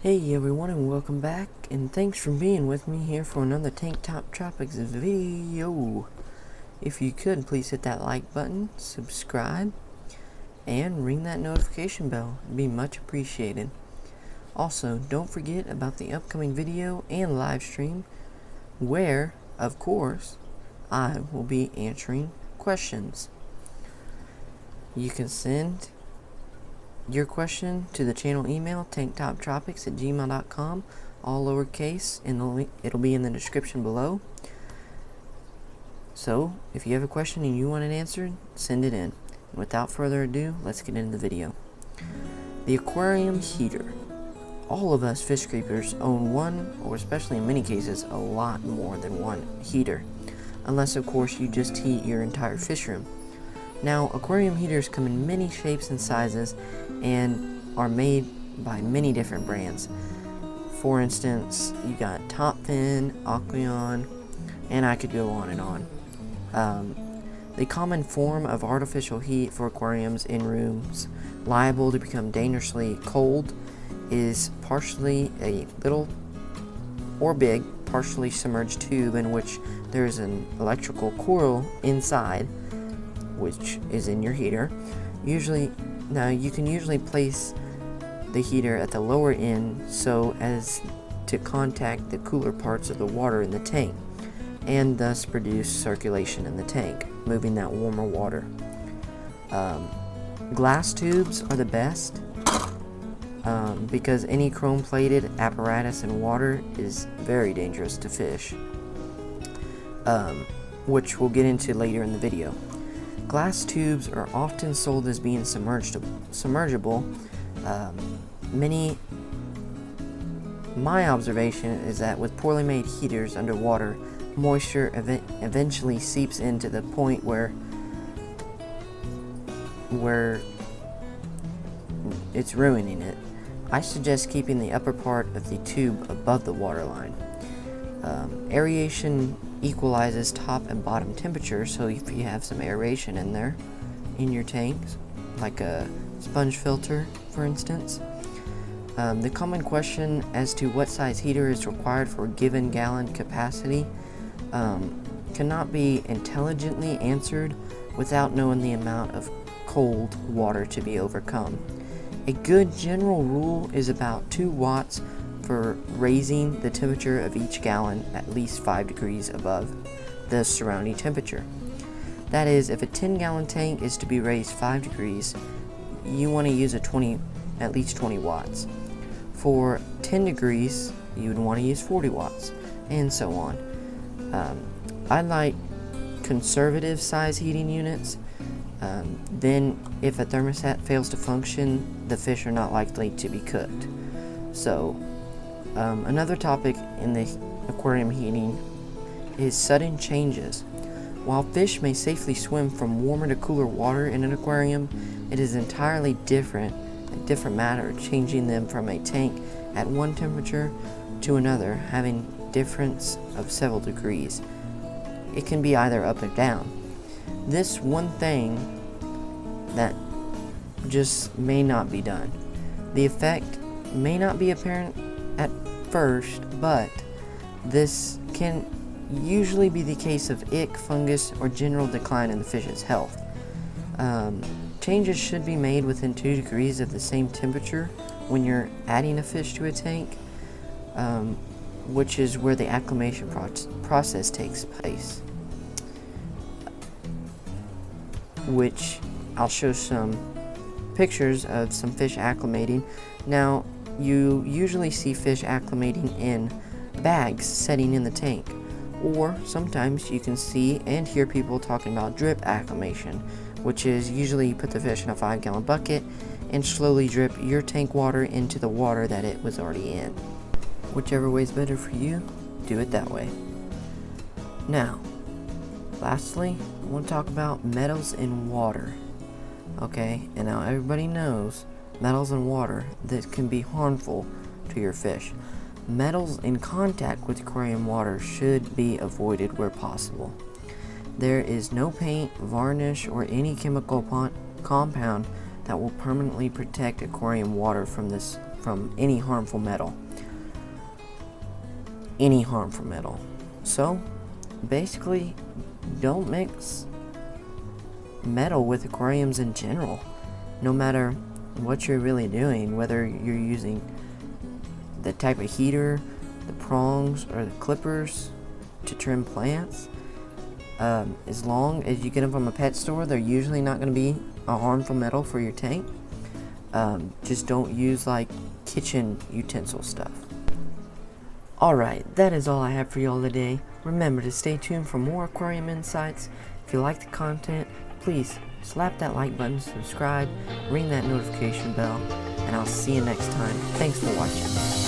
Hey everyone, and welcome back, and thanks for being with me here for another tanktoptropics video. If you could, please hit that like button, subscribe, and ring that notification bell. It'd be much appreciated. Also, don't forget about the upcoming video and live stream where, of course, I will be answering questions. You can send your question to the channel email tanktoptropics@gmail.com, all lowercase, and it'll be in the description below. So if you have a question and you want it answered, send it in. And without further ado, let's get into the video. The aquarium heater. All of us fish keepers own one, or especially in many cases a lot more than one heater, unless of course you just heat your entire fish room. Now, aquarium heaters come in many shapes and sizes and are made by many different brands. For instance, you got Top Fin, Aquarium, and I could go on and on. The common form of artificial heat for aquariums in rooms liable to become dangerously cold is partially a little or big, partially submerged tube in which there is an electrical coil inside, which is in your heater. Now you can usually place the heater at the lower end so as to contact the cooler parts of the water in the tank and thus produce circulation in the tank, moving that warmer water. Glass tubes are the best because any chrome plated apparatus in water is very dangerous to fish, which we'll get into later in the video. Glass tubes are often sold as being submergible. My observation is that with poorly made heaters underwater, moisture eventually seeps into the point where it's ruining it. I suggest keeping the upper part of the tube above the waterline. Aeration equalizes top and bottom temperature, so if you have some aeration in there in your tanks, like a sponge filter for instance. The common question as to what size heater is required for a given gallon capacity cannot be intelligently answered without knowing the amount of cold water to be overcome. A good general rule is about 2 watts for raising the temperature of each gallon at least 5 degrees above the surrounding temperature. That is, if a 10-gallon tank is to be raised 5 degrees, you want to use at least 20 watts. For 10 degrees, you would want to use 40 watts, and so on. I like conservative size heating units. Then, if a thermostat fails to function, the fish are not likely to be cooked. So, another topic in the aquarium heating is sudden changes. While fish may safely swim from warmer to cooler water in an aquarium, it is entirely a different matter changing them from a tank at one temperature to another, having difference of several degrees. It can be either up or down. This one thing that just may not be done. The effect may not be apparent at first, but this can usually be the case of ick, fungus, or general decline in the fish's health. Changes should be made within 2 degrees of the same temperature when you're adding a fish to a tank, which is where the acclimation process takes place, which I'll show some pictures of some fish acclimating. Now, you usually see fish acclimating in bags setting in the tank, or sometimes you can see and hear people talking about drip acclimation, which is usually you put the fish in a 5-gallon bucket and slowly drip your tank water into the water that it was already in. Whichever way is better for you, do it that way. Now, lastly, I want to talk about metals in water. Okay, and now everybody knows metals in water that can be harmful to your fish. Metals in contact with aquarium water should be avoided where possible. There is no paint, varnish, or any chemical compound that will permanently protect aquarium water from this from any harmful metal. Any harmful metal. So, basically, don't mix metal with aquariums in general. No matter what you're really doing, whether you're using the type of heater, the prongs, or the clippers to trim plants, as long as you get them from a pet store, they're usually not going to be a harmful metal for your tank. Just don't use like kitchen utensil stuff. Alright, that is all I have for y'all today. Remember to stay tuned for more aquarium insights. If you like the content, please slap that like button, subscribe, ring that notification bell, and I'll see you next time. Thanks for watching.